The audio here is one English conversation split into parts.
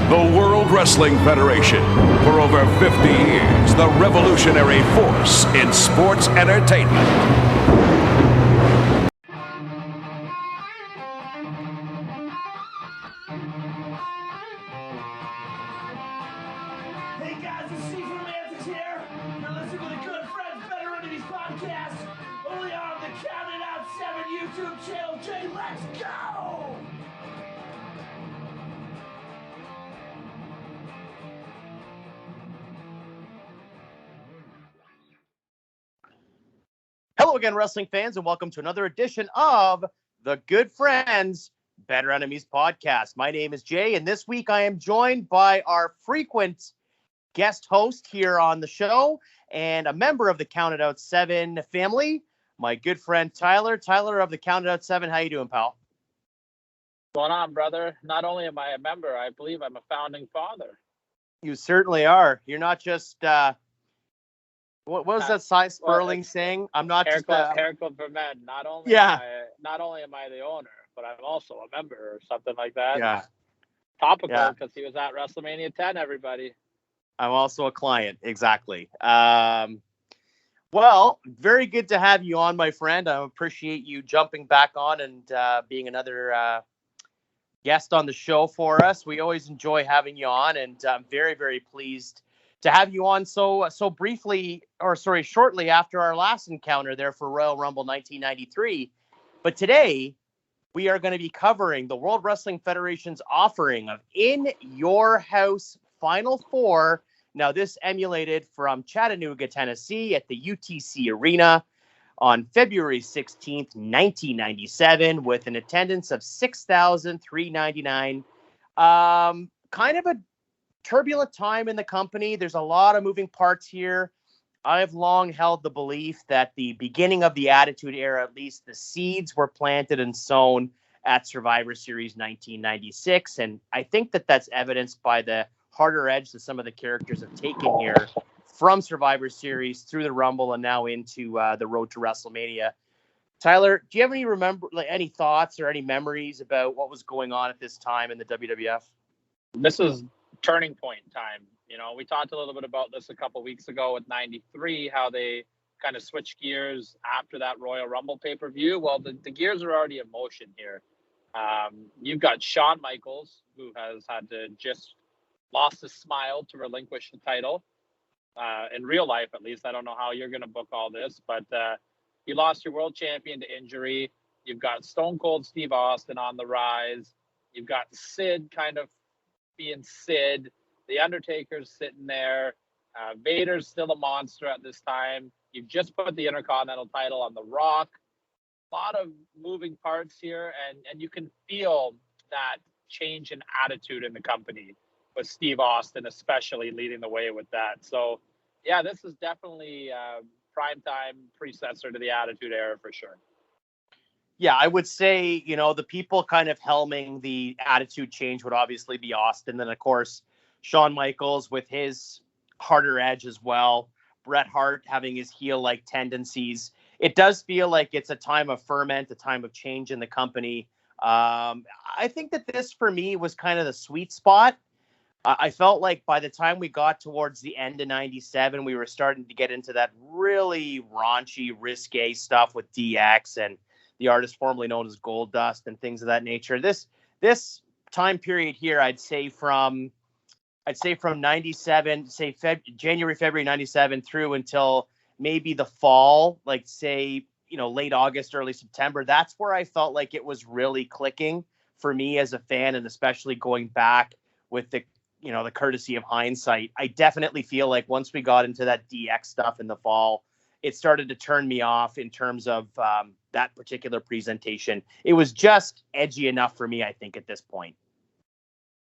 The World Wrestling Federation. For over 50 years, the revolutionary force in sports entertainment. Hey guys, it's Steve from Mantis here. You're listening to the Good Friends Better Enemies podcast, only on the Counted Out 7 YouTube channel. Jay, let's go! Hello again, wrestling fans, and welcome to another edition of the Good Friends Better Enemies podcast. My name is Jay, and this week I am joined by our frequent guest host here on the show and a member of the Counted Out 7 family, my good friend Tyler. Tyler of the Counted Out 7, how you doing, pal? What's going on, brother? Not only am I a member, I believe I'm a founding father. You certainly are. You're not just... What was that Cy Sperling saying? I'm not haircut, just haircut for men. Not only am I the owner, but I'm also a member or something like that. Yeah. Topical because he was at WrestleMania 10. Everybody. I'm also a client. Exactly. Well, very good to have you on, my friend. I appreciate you jumping back on and being another guest on the show for us. We always enjoy having you on, and I'm very, very pleased to have you on so shortly after our last encounter there for Royal Rumble 1993. But today, we are going to be covering the World Wrestling Federation's offering of In Your House Final Four. Now, this emulated from Chattanooga, Tennessee at the UTC Arena on February 16th, 1997, with an attendance of 6,399. Kind of a turbulent time in the company. There's a lot of moving parts here. I've long held the belief that the beginning of the Attitude Era, at least the seeds were planted and sown at Survivor Series 1996. And I think that that's evidenced by the harder edge that some of the characters have taken here from Survivor Series through the Rumble and now into the road to WrestleMania. Tyler, do you have any thoughts or any memories about what was going on at this time in the WWF? This is turning point time. You know, we talked a little bit about this a couple weeks ago with 93, how they kind of switched gears after that Royal Rumble pay-per-view. Well, the gears are already in motion here. You've got Shawn Michaels, who has had to just lost his smile to relinquish the title. In real life, at least, I don't know how you're going to book all this, but you lost your world champion to injury. You've got Stone Cold Steve Austin on the rise. You've got Sid kind of being Sid. The Undertaker's sitting there. Vader's still a monster at this time. You've just put the Intercontinental title on The Rock. A lot of moving parts here, and you can feel that change in attitude in the company with Steve Austin especially leading the way with that. So, yeah, this is definitely primetime predecessor to the Attitude Era for sure. Yeah, I would say, the people kind of helming the attitude change would obviously be Austin. Then, of course, Shawn Michaels with his harder edge as well. Bret Hart having his heel-like tendencies. It does feel like it's a time of ferment, a time of change in the company. I think that this, for me, was kind of the sweet spot. I felt like by the time we got towards the end of 97, we were starting to get into that really raunchy, risque stuff with DX and the artist formerly known as Goldust and things of that nature. This time period here, I'd say from 97, January, February 97 through until maybe the fall, like say, late August, early September. That's where I felt like it was really clicking for me as a fan, and especially going back with the courtesy of hindsight. I definitely feel like once we got into that DX stuff in the fall, it started to turn me off in terms of that particular presentation. It was just edgy enough for me, I think, at this point.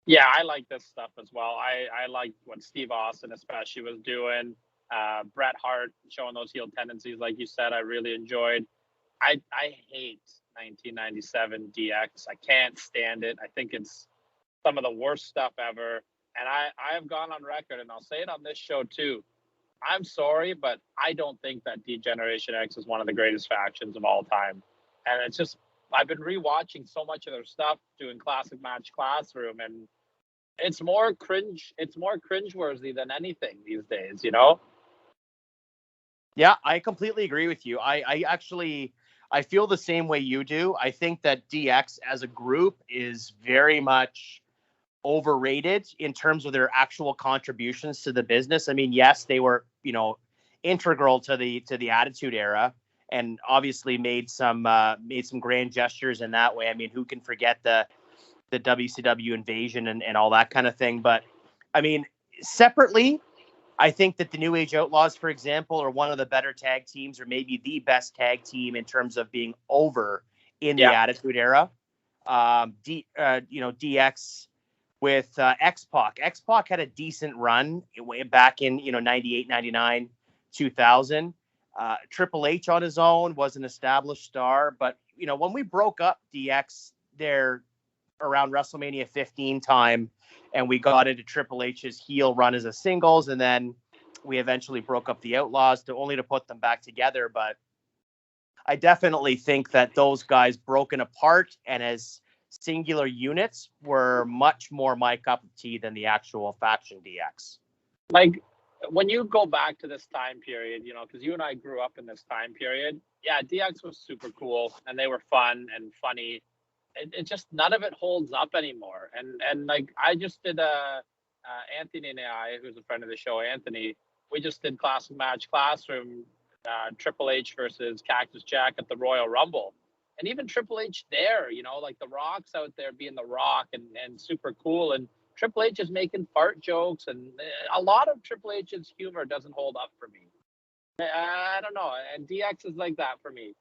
Yeah, I like this stuff as well. I like what Steve Austin especially was doing. Bret Hart showing those heel tendencies, like you said, I really enjoyed. I hate 1997 DX. I can't stand it. I think it's some of the worst stuff ever. And I have gone on record, and I'll say it on this show too. I'm sorry, but I don't think that D-Generation X is one of the greatest factions of all time. And it's just, I've been rewatching so much of their stuff, doing Classic Match Classroom, and It's more cringe. It's more cringeworthy than anything these days. You know. Yeah, I completely agree with you. I actually I feel the same way you do. I think that DX as a group is very much overrated in terms of their actual contributions to the business. I mean, yes, they were, integral to the Attitude Era, and obviously made some grand gestures in that way. I mean, who can forget the WCW invasion and all that kind of thing? But I mean, separately, I think that the New Age Outlaws, for example, are one of the better tag teams, or maybe the best tag team in terms of being over in the Yeah. Attitude Era. DX with X-Pac. X-Pac had a decent run way back in 98, 99, 2000. Triple H on his own was an established star, but when we broke up DX there around WrestleMania 15 time, and we got into Triple H's heel run as a singles, and then we eventually broke up the Outlaws to put them back together. But I definitely think that those guys broken apart and as singular units were much more my cup of tea than the actual faction DX. Like when you go back to this time period, because you and I grew up in this time period. Yeah, DX was super cool and they were fun and funny. It just none of it holds up anymore. And like I just did Anthony and I, who's a friend of the show, Anthony. We just did Classic Match Classroom, Triple H versus Cactus Jack at the Royal Rumble. And even Triple H there, like the Rock's out there being the Rock and super cool. And Triple H is making fart jokes. And a lot of Triple H's humor doesn't hold up for me. I don't know. And DX is like that for me.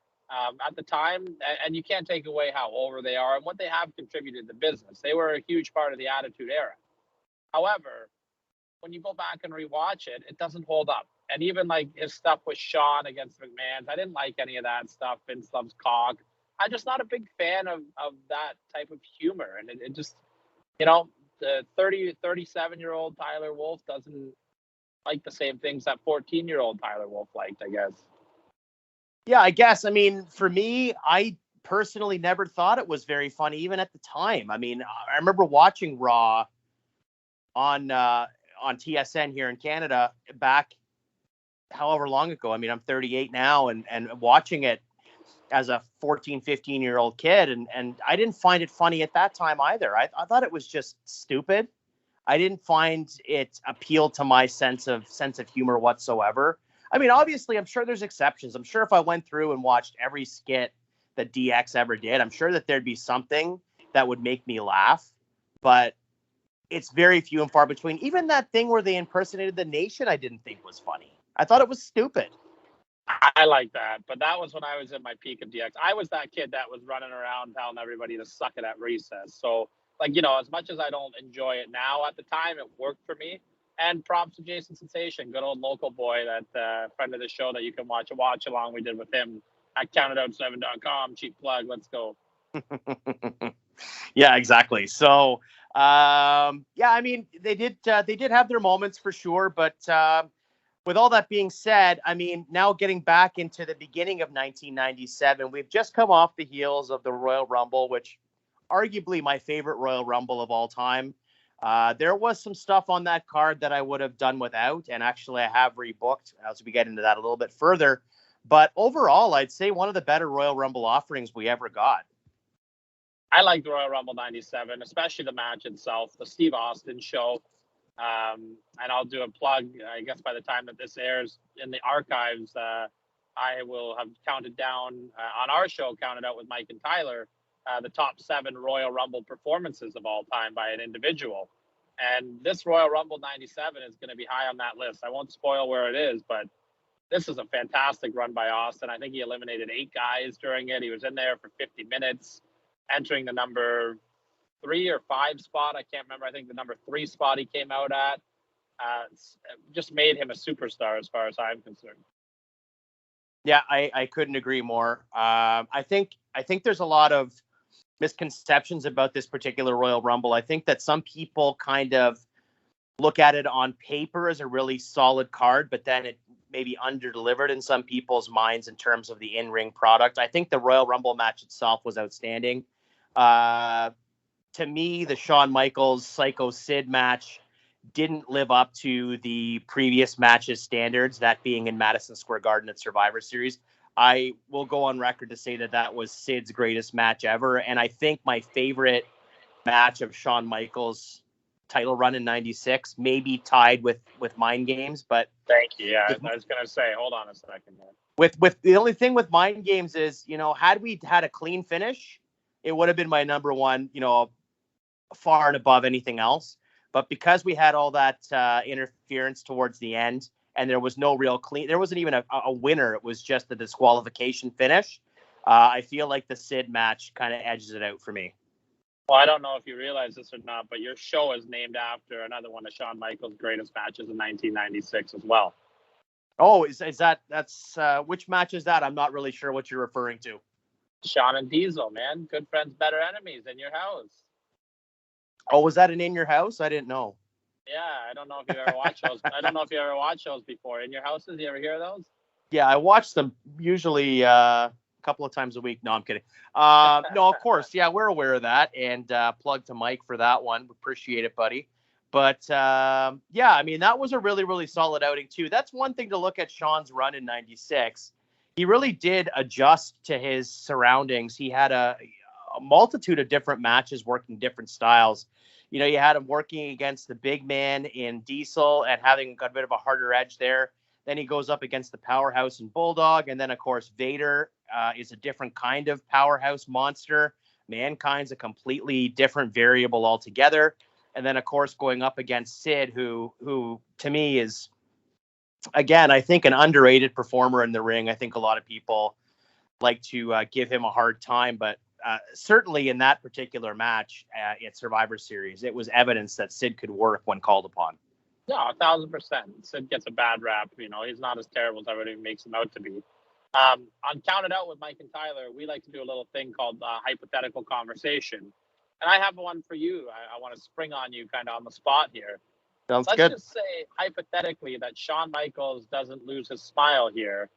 At the time, and you can't take away how over they are and what they have contributed to business. They were a huge part of the Attitude Era. However, when you go back and rewatch it, it doesn't hold up. And even like his stuff with Shawn against McMahon's, I didn't like any of that stuff. Vince loves cock. I'm just not a big fan of that type of humor. And it just, the 37-year-old Tyler Wolf doesn't like the same things that 14-year-old Tyler Wolf liked, I guess. Yeah, I guess. I mean, for me, I personally never thought it was very funny, even at the time. I mean, I remember watching Raw on TSN here in Canada back however long ago. I mean, I'm 38 now, and watching it as a 14, 15-year-old kid, and I didn't find it funny at that time either. I thought it was just stupid. I didn't find it appeal to my sense of humor whatsoever. I mean, obviously, I'm sure there's exceptions. I'm sure if I went through and watched every skit that DX ever did, I'm sure that there'd be something that would make me laugh. But it's very few and far between. Even that thing where they impersonated the Nation, I didn't think was funny. I thought it was stupid. I like that, but that was when I was in my peak of DX. I was that kid that was running around telling everybody to suck it at recess. So, like, as much as I don't enjoy it now, at the time it worked for me. And props to Jason Sensation, good old local boy, that friend of the show that you can watch along we did with him at countedout7.com. Cheap plug, let's go. Yeah, exactly. So, yeah, I mean, they did have their moments for sure, but with all that being said, I mean, now getting back into the beginning of 1997, we've just come off the heels of the Royal Rumble, which arguably my favorite Royal Rumble of all time. There was some stuff on that card that I would have done without, and actually I have rebooked as we get into that a little bit further. But overall, I'd say one of the better Royal Rumble offerings we ever got. I like the Royal Rumble 97, especially the match itself, the Steve Austin show. And I'll do a plug, I guess by the time that this airs in the archives, I will have counted down on our show, counted out with Mike and Tyler, the top 7 Royal Rumble performances of all time by an individual. And this Royal Rumble 97 is going to be high on that list. I won't spoil where it is, but this is a fantastic run by Austin. I think he eliminated 8 guys during it. He was in there for 50 minutes, entering the number 3 or 5 spot. I can't remember. I think the number 3 spot he came out at. Just made him a superstar as far as I'm concerned. Yeah, I couldn't agree more. I think there's a lot of misconceptions about this particular Royal Rumble. I think that some people kind of look at it on paper as a really solid card, but then it maybe underdelivered in some people's minds in terms of the in-ring product. I think the Royal Rumble match itself was outstanding. to me, the Shawn Michaels Psycho Sid match didn't live up to the previous matches standards, that being in Madison Square Garden at Survivor Series. I will go on record to say that that was Sid's greatest match ever. And I think my favorite match of Shawn Michaels' title run in '96, maybe tied with Mind Games, but Thank you. Yeah, with, I was gonna say, hold on a second. with the only thing with Mind Games is, had we had a clean finish, it would have been my number one, far and above anything else. But because we had all that interference towards the end, and there was no real clean, there wasn't even a winner. It was just the disqualification finish. I feel like the Sid match kind of edges it out for me. Well, I don't know if you realize this or not, but your show is named after another one of Shawn Michaels' greatest matches in 1996 as well. Oh, that's which match is that? I'm not really sure what you're referring to. Shawn and Diesel, man. Good friends, better enemies in your house. Oh, was that an In Your House? I didn't know. Yeah, I don't know if you ever watched those. I don't know if you ever watched those before. In your houses, you ever hear those? Yeah, I watch them usually a couple of times a week. No, I'm kidding. No, of course. Yeah, we're aware of that. And plug to Mike for that one. Appreciate it, buddy. But yeah, I mean, that was a really, really solid outing, too. That's one thing to look at Shawn's run in '96. He really did adjust to his surroundings. He had a multitude of different matches working different styles. You had him working against the big man in Diesel and having a bit of a harder edge there. Then he goes up against the powerhouse in Bulldog. And then, of course, Vader is a different kind of powerhouse monster. Mankind's a completely different variable altogether. And then, of course, going up against Sid, who to me is, again, I think an underrated performer in the ring. I think a lot of people like to give him a hard time, but certainly in that particular match at Survivor Series, it was evidence that Sid could work when called upon. No, 1,000%. Sid gets a bad rap. He's not as terrible as everybody makes him out to be. On Count It Out with Mike and Tyler, we like to do a little thing called hypothetical conversation. And I have one for you. I want to spring on you kind of on the spot here. Sounds Let's good. just say, hypothetically, that Shawn Michaels doesn't lose his smile here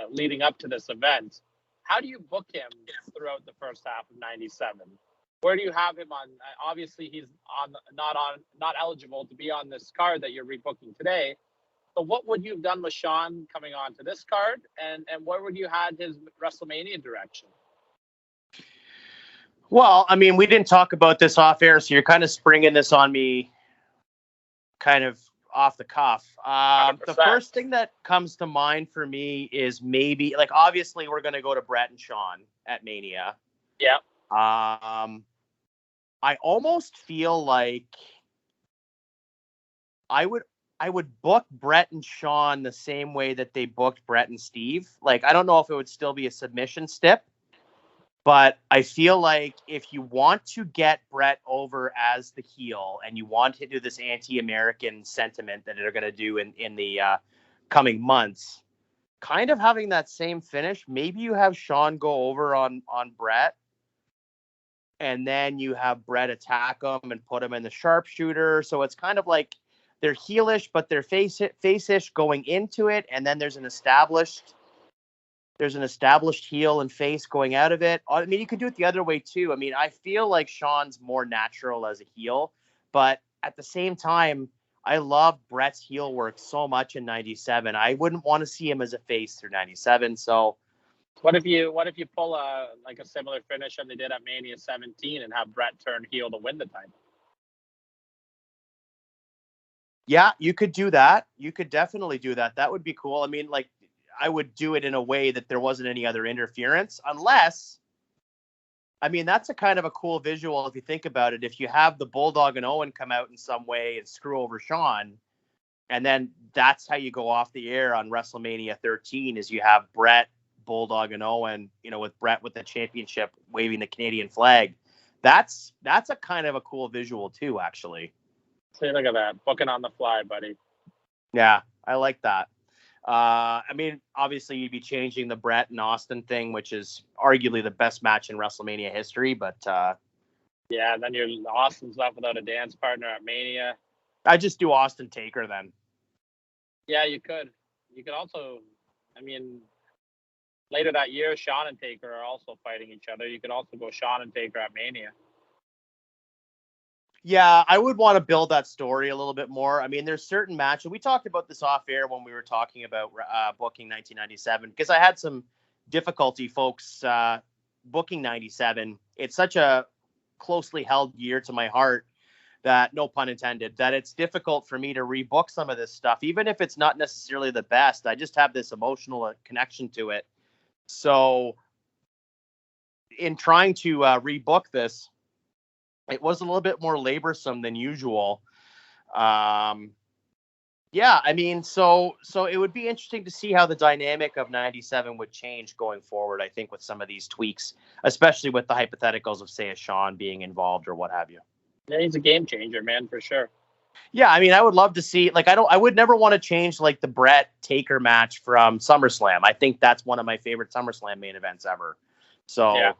leading up to this event. How do you book him throughout the first half of '97? Where do you have him on? Obviously, he's not eligible to be on this card that you're rebooking today. So what would you have done with Shawn coming on to this card, and where would you had his WrestleMania direction? Well, I mean, we didn't talk about this off air, so you're kind of springing this on me kind of off the cuff. The first thing that comes to mind for me is maybe, like, obviously we're going to go to Brett and Shawn at Mania. Yeah. I almost feel like I would book Brett and Shawn the same way that they booked Brett and Steve. Like, I don't know if it would still be a submission stip, but I feel like if you want to get Brett over as the heel and you want to do this anti-American sentiment that they're going to do in the coming months, kind of having that same finish, maybe you have Shawn go over on Brett, and then you have Brett attack him and put him in the sharpshooter. So it's kind of like they're heelish, but they're face-ish going into it, and then there's an established heel and face going out of it. I mean, you could do it the other way too. I mean, I feel like Shawn's more natural as a heel, but at the same time, I love Brett's heel work so much in '97. I wouldn't want to see him as a face through '97. So what if you pull a similar finish that they did at Mania 17 and have Brett turn heel to win the title? Yeah, you could do that. You could definitely do that. That would be cool. I mean, like, I would do it in a way that there wasn't any other interference, unless, I mean, that's a kind of a cool visual if you think about it. If you have the Bulldog and Owen come out in some way and screw over Shawn, and then that's how you go off the air on WrestleMania 13, is you have Brett, Bulldog, and Owen, with Brett with the championship waving the Canadian flag. That's a kind of a cool visual too, actually. See, look at that. Booking on the fly, buddy. Yeah, I like that. I mean, obviously you'd be changing the Brett and Austin thing, which is arguably the best match in WrestleMania history, but yeah, then Austin's left without a dance partner at Mania. I just do Austin Taker then. Yeah, you could. You could also, I mean, later that year, Shawn and Taker are also fighting each other. You could also go Shawn and Taker at Mania. Yeah, I would want to build that story a little bit more. I mean, there's certain matches. We talked about this off air when we were talking about booking 1997 because I had some difficulty, folks, booking 97. It's such a closely held year to my heart that, no pun intended, that it's difficult for me to rebook some of this stuff, even if it's not necessarily the best. I just have this emotional connection to it. So, in trying to rebook this, it was a little bit more laborsome than usual. Um, yeah, I mean, so it would be interesting to see how the dynamic of 97 would change going forward. I think with some of these tweaks, especially with the hypotheticals of, say, a Sean being involved or what have you. Yeah, he's a game changer, man, for sure. Yeah, I mean, I would love to see, like, I would never want to change, like, the Brett Taker match from SummerSlam. I think that's one of my favorite SummerSlam main events ever. So, Yeah.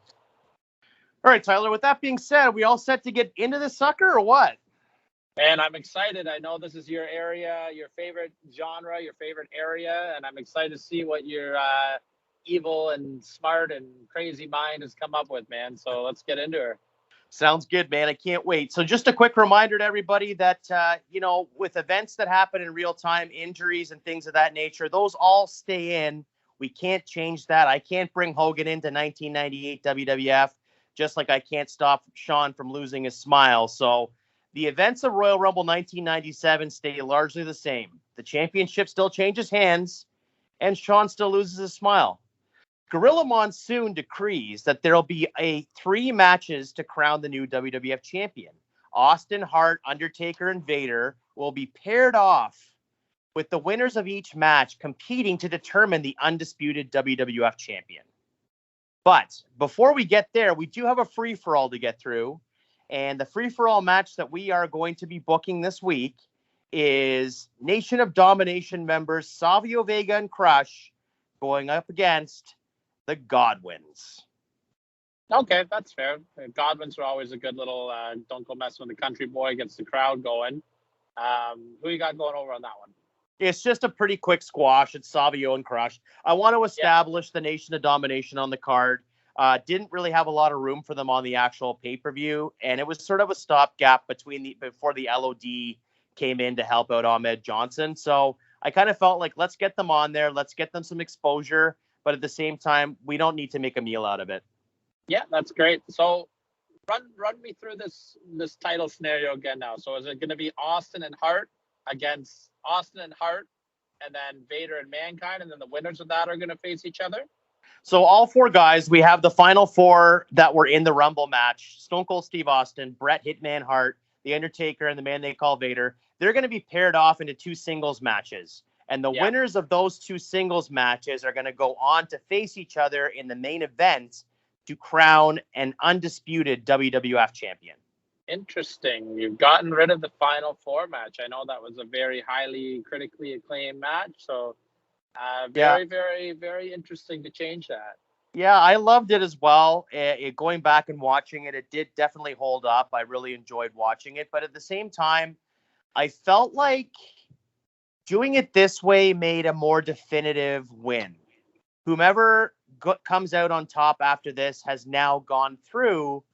All right, Tyler, with that being said, are we all set to get into this sucker or what? And I'm excited. I know this is your area, your favorite genre, your favorite area, and I'm excited to see what your evil and smart and crazy mind has come up with, man. So let's get into her. Sounds good, man. I can't wait. So just a quick reminder to everybody that, with events that happen in real time, injuries and things of that nature, those all stay in. We can't change that. I can't bring Hogan into 1998 WWF, just like I can't stop Sean from losing his smile. So the events of Royal Rumble 1997 stay largely the same. The championship still changes hands, and Sean still loses his smile. Gorilla Monsoon decrees that there'll be 3 matches to crown the new WWF champion. Austin, Hart, Undertaker, and Vader will be paired off with the winners of each match competing to determine the undisputed WWF champion. But before we get there, we do have a free-for-all to get through. And the free-for-all match that we are going to be booking this week is Nation of Domination members Savio Vega and Crush going up against the Godwins. Okay, that's fair. Godwins are always a good little don't go mess with the country boy, gets the crowd going. Who you got going over on that one? It's just a pretty quick squash. It's Savio and Crush. I want to establish the Nation of Domination on the card. Didn't really have a lot of room for them on the actual pay-per-view, and it was sort of a stopgap before the LOD came in to help out Ahmed Johnson. So I kind of felt like, let's get them on there. Let's get them some exposure. But at the same time, we don't need to make a meal out of it. Yeah, that's great. So run me through this title scenario again now. So is it going to be Austin and Hart against Austin and Hart, and then Vader and Mankind, and then the winners of that are going to face each other? So all 4 guys, we have the final 4 that were in the Rumble match. Stone Cold Steve Austin, Bret Hitman Hart, The Undertaker, and the man they call Vader. They're going to be paired off into 2 singles matches. And the winners of those 2 singles matches are going to go on to face each other in the main event to crown an undisputed WWF champion. Interesting. You've gotten rid of the Final 4 match. I know that was a very highly critically acclaimed match. So very, very, very interesting to change that. Yeah, I loved it as well. Going back and watching it, it did definitely hold up. I really enjoyed watching it. But at the same time, I felt like doing it this way made a more definitive win. Whomever comes out on top after this has now gone through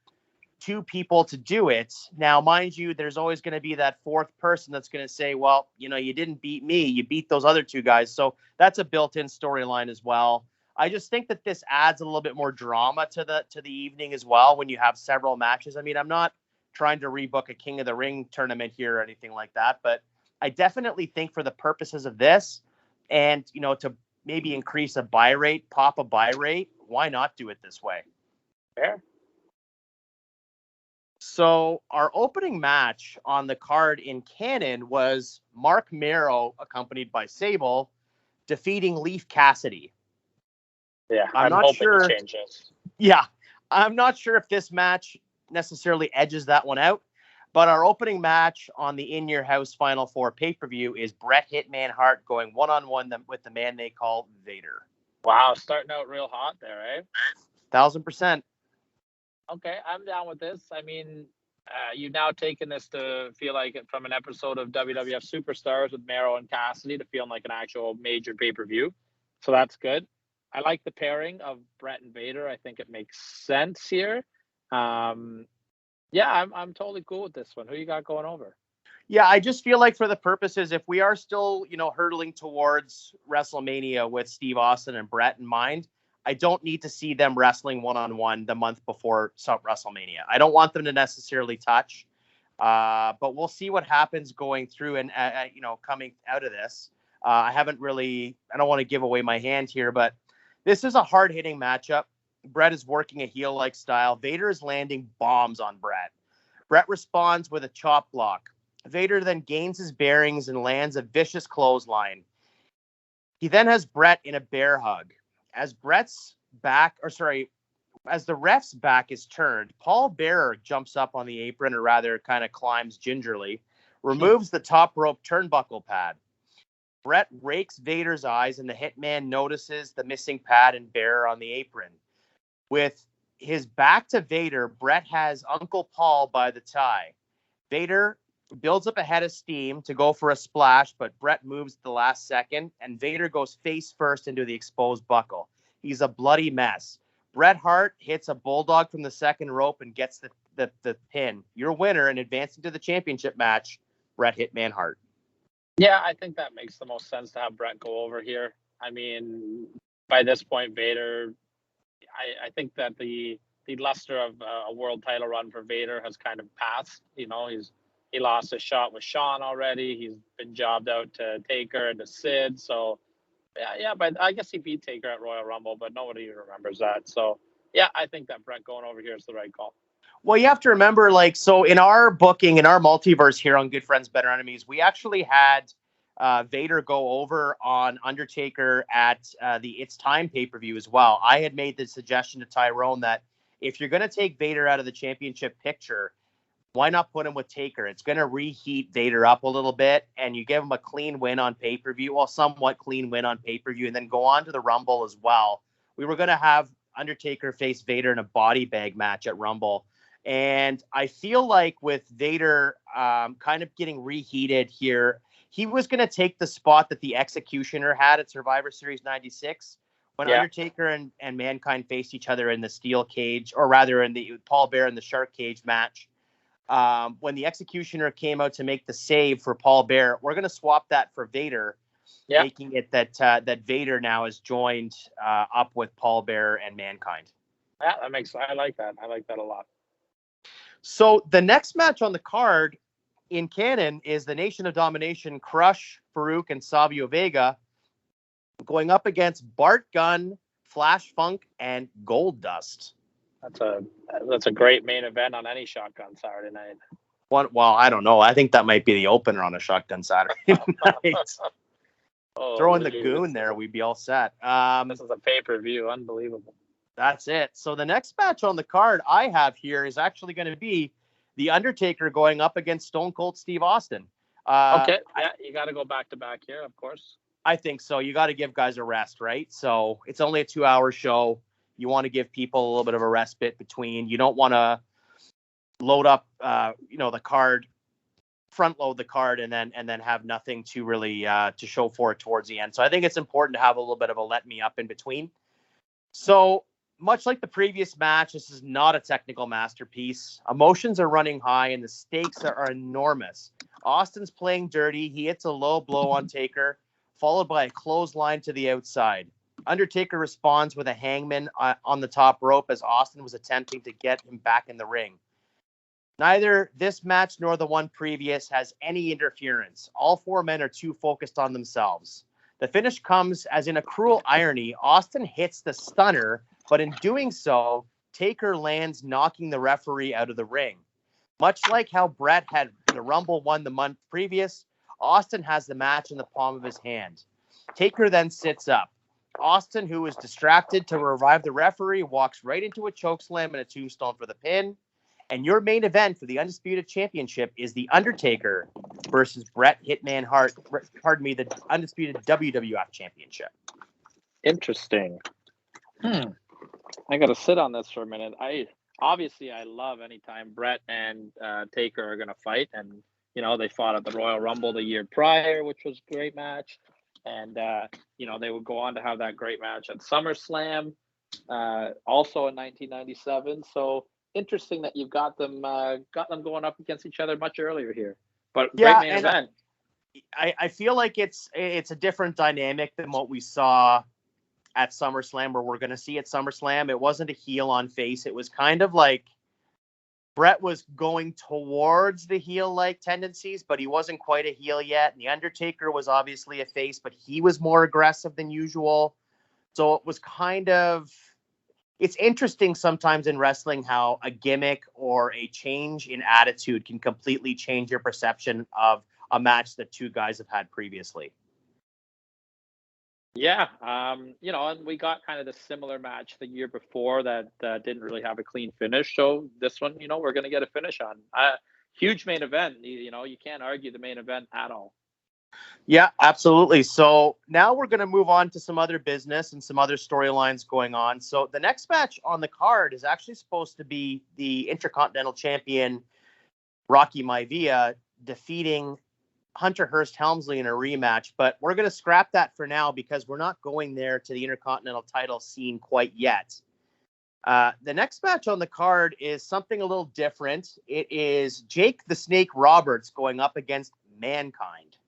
2 people to do it. Now, mind you, there's always going to be that 4th person that's going to say, well, you didn't beat me. You beat those other 2 guys. So that's a built-in storyline as well. I just think that this adds a little bit more drama to the evening as well when you have several matches. I mean, I'm not trying to rebook a King of the Ring tournament here or anything like that, but I definitely think for the purposes of this and, to maybe increase a buy rate, pop a buy rate, why not do it this way? Fair. So our opening match on the card in canon was Mark Marrow, accompanied by Sable, defeating Leif Cassidy. Yeah, I'm not sure. To change this. Yeah, I'm not sure if this match necessarily edges that one out. But our opening match on the In Your House Final 4 pay-per-view is Bret Hitman Hart going one-on-one with the man they call Vader. Wow, starting out real hot there, eh? 1,000%. Okay, I'm down with this. I mean, you've now taken this to feel like it from an episode of WWF Superstars with Marrow and Cassidy to feeling like an actual major pay-per-view. So that's good. I like the pairing of Bret and Vader. I think it makes sense here. Yeah, I'm totally cool with this one. Who you got going over? Yeah, I just feel like for the purposes, if we are still, hurtling towards WrestleMania with Steve Austin and Brett in mind, I don't need to see them wrestling one-on-one the month before WrestleMania. I don't want them to necessarily touch, but we'll see what happens going through and, coming out of this. I don't want to give away my hand here, but this is a hard-hitting matchup. Brett is working a heel-like style. Vader is landing bombs on Brett. Brett responds with a chop block. Vader then gains his bearings and lands a vicious clothesline. He then has Brett in a bear hug. As as the ref's back is turned, Paul Bearer jumps up on the apron, or rather kind of climbs gingerly, removes the top rope turnbuckle pad. Brett rakes Vader's eyes, and the Hitman notices the missing pad and Bearer on the apron. With his back to Vader, Brett has Uncle Paul by the tie. Vader builds up a head of steam to go for a splash, but Brett moves at the last second, and Vader goes face first into the exposed buckle. He's a bloody mess. Bret Hart hits a bulldog from the second rope and gets the pin. Your winner and advancing to the championship match, Bret Hitman Hart. Yeah, I think that makes the most sense to have Brett go over here. I mean, by this point, Vader, I think that the luster of a world title run for Vader has kind of passed. He lost his shot with Shawn already. He's been jobbed out to Taker and to Sid. So yeah, but I guess he beat Taker at Royal Rumble, but nobody remembers that. So yeah, I think that Brett going over here is the right call. Well, you have to remember, so in our booking, in our multiverse here on Good Friends, Better Enemies, we actually had Vader go over on Undertaker at the It's Time pay-per-view as well. I had made the suggestion to Tyrone that if you're going to take Vader out of the championship picture, why not put him with Taker? It's going to reheat Vader up a little bit, and you give him a clean win on pay-per-view, well, somewhat clean win on pay-per-view, and then go on to the Rumble as well. We were going to have Undertaker face Vader in a body bag match at Rumble. And I feel like with Vader kind of getting reheated here, he was going to take the spot that the Executioner had at Survivor Series 96 when Undertaker and Mankind faced each other in the steel cage, or rather in the Paul Bearer in the shark cage match. When the Executioner came out to make the save for Paul Bearer, we're going to swap that for Vader, making it that Vader now is joined up with Paul Bearer and Mankind. Yeah, I like that. I like that a lot. So the next match on the card in canon is the Nation of Domination Crush, Farouk, and Savio Vega going up against Bart Gunn, Flash Funk, and Goldust. That's a great main event on any Shotgun Saturday night. Well, I don't know. I think that might be the opener on a Shotgun Saturday night. Throw in the Goon there, we'd be all set. This is a pay-per-view. Unbelievable. That's it. So the next match on the card I have here is actually going to be The Undertaker going up against Stone Cold Steve Austin. Okay, yeah, you got to go back-to-back here, of course. I think so. You got to give guys a rest, right? So it's only a 2-hour show. You want to give people a little bit of a respite between. You don't want to load up, the card, front load the card, and then have nothing to really to show for it towards the end. So I think it's important to have a little bit of a let me up in between. So much like the previous match, this is not a technical masterpiece. Emotions are running high and the stakes are enormous. Austin's playing dirty. He hits a low blow on Taker, followed by a clothesline to the outside. Undertaker responds with a hangman on the top rope as Austin was attempting to get him back in the ring. Neither this match nor the one previous has any interference. All four men are too focused on themselves. The finish comes as, in a cruel irony, Austin hits the stunner, but in doing so, Taker lands, knocking the referee out of the ring. Much like how Brett had the Rumble won the month previous, Austin has the match in the palm of his hand. Taker then sits up. Austin, who is distracted to revive the referee, walks right into a chokeslam and a tombstone for the pin. And your main event for the Undisputed Championship is The Undertaker versus Bret Hitman Hart, the Undisputed WWF Championship. Interesting. I got to sit on this for a minute. I love anytime Bret and Taker are going to fight. And, they fought at the Royal Rumble the year prior, which was a great match. And, they would go on to have that great match at SummerSlam, also in 1997. So interesting that you've got them going up against each other much earlier here. But Yeah, great main event. I feel like it's a different dynamic than what we saw at SummerSlam, or we're going to see at SummerSlam. It wasn't a heel on face. It was kind of like Brett was going towards the heel-like tendencies, but he wasn't quite a heel yet. And The Undertaker was obviously a face, but he was more aggressive than usual. So it was kind of, it's interesting sometimes in wrestling how a gimmick or a change in attitude can completely change your perception of a match that two guys have had previously. Yeah, and we got kind of the similar match the year before that didn't really have a clean finish. So this one, we're going to get a finish on. Huge main event. You can't argue the main event at all. Yeah, absolutely. So now we're going to move on to some other business and some other storylines going on. So the next match on the card is actually supposed to be the Intercontinental Champion Rocky Maivia defeating Hunter Hearst Helmsley in a rematch, but we're going to scrap that for now because we're not going there to the Intercontinental title scene quite yet. The next match on the card is something a little different. It is Jake the Snake Roberts going up against Mankind.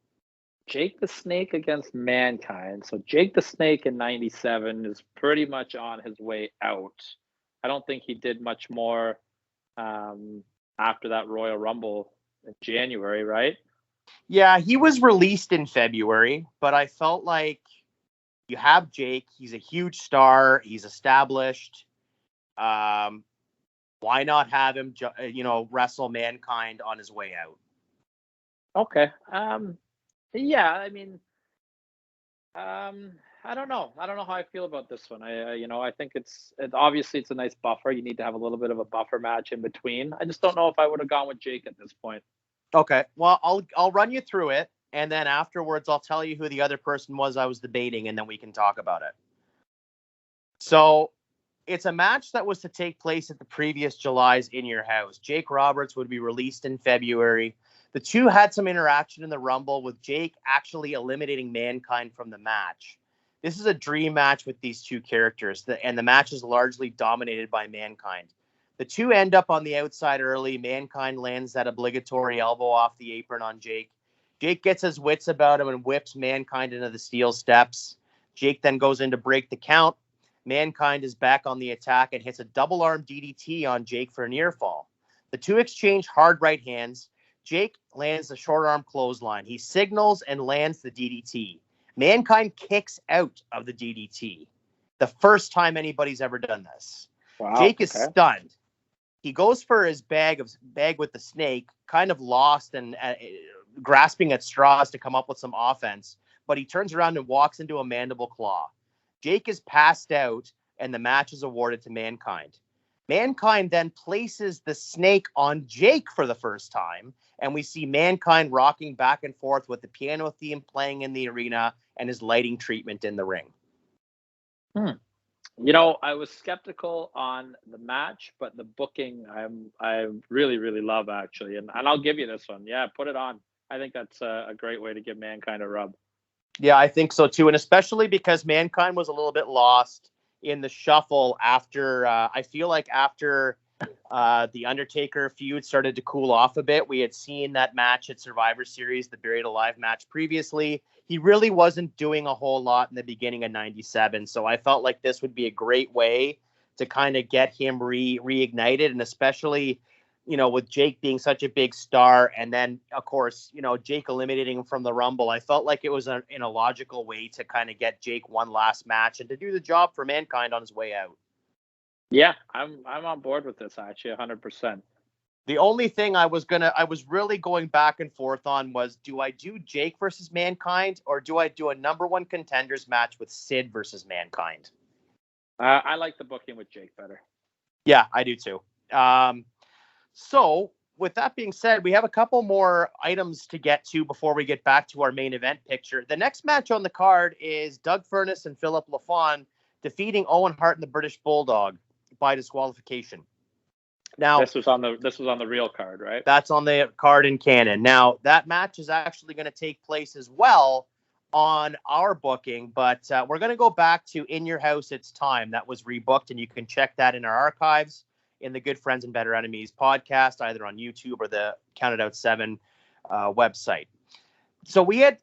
Jake the Snake against Mankind. So Jake the Snake in 97 is pretty much on his way out. I don't think he did much more after that Royal Rumble in January, right? Yeah, he was released in February, but I felt like you have Jake. He's a huge star. He's established. Why not have him, wrestle Mankind on his way out? Okay. Yeah, I mean, I don't know. I don't know how I feel about this one. I think it's obviously it's a nice buffer. You need to have a little bit of a buffer match in between. I just don't know if I would have gone with Jake at this point. Okay. Well, I'll run you through it, and then afterwards I'll tell you who the other person was I was debating, and then we can talk about it. So it's a match that was to take place at the previous July's In Your House. Jake Roberts would be released in February. The two had some interaction in the Rumble, with Jake actually eliminating Mankind from the match. This is a dream match with these two characters, and the match is largely dominated by Mankind. The two end up on the outside early. Mankind lands that obligatory elbow off the apron on Jake. Jake gets his wits about him and whips Mankind into the steel steps. Jake then goes in to break the count. Mankind is back on the attack and hits a double arm DDT on Jake for a near fall. The two exchange hard right hands. Jake lands the short arm clothesline. He signals and lands the DDT. Mankind kicks out of the DDT. The first time anybody's ever done this. Wow, Jake is stunned. He goes for his bag with the snake, kind of lost and grasping at straws to come up with some offense. But he turns around and walks into a mandible claw. Jake is passed out, and the match is awarded to Mankind. Mankind then places the snake on Jake for the first time, and we see Mankind rocking back and forth with the piano theme playing in the arena and his lighting treatment in the ring. I was skeptical on the match, but the booking I really, really love, actually. And I'll give you this one. Yeah, put it on. I think that's a great way to give Mankind a rub. Yeah, I think so too. And especially because Mankind was a little bit lost in the shuffle after, I feel like after the Undertaker feud started to cool off a bit. We had seen that match at Survivor Series, the Buried Alive match previously. He really wasn't doing a whole lot in the beginning of 97. So I felt like this would be a great way to kind of get him reignited. And especially, with Jake being such a big star. And then, of course, Jake eliminating him from the Rumble. I felt like it was in a logical way to kind of get Jake one last match and to do the job for Mankind on his way out. Yeah, I'm on board with this, actually, 100%. The only thing I was really going back and forth on was, do I do Jake versus Mankind, or do I do a number one contenders match with Sid versus Mankind? I like the booking with Jake better. Yeah, I do too. So with that being said, we have a couple more items to get to before we get back to our main event picture. The next match on the card is Doug Furnas and Philip LaFon defeating Owen Hart and the British Bulldog by disqualification. Now, this was on the real card, right? That's on the card in canon. Now, that match is actually going to take place as well on our booking, but we're going to go back to In Your House It's Time. That was rebooked, and you can check that in our archives. in the Good Friends and Better Enemies podcast, either on YouTube or the Counted Out 7 website. So we had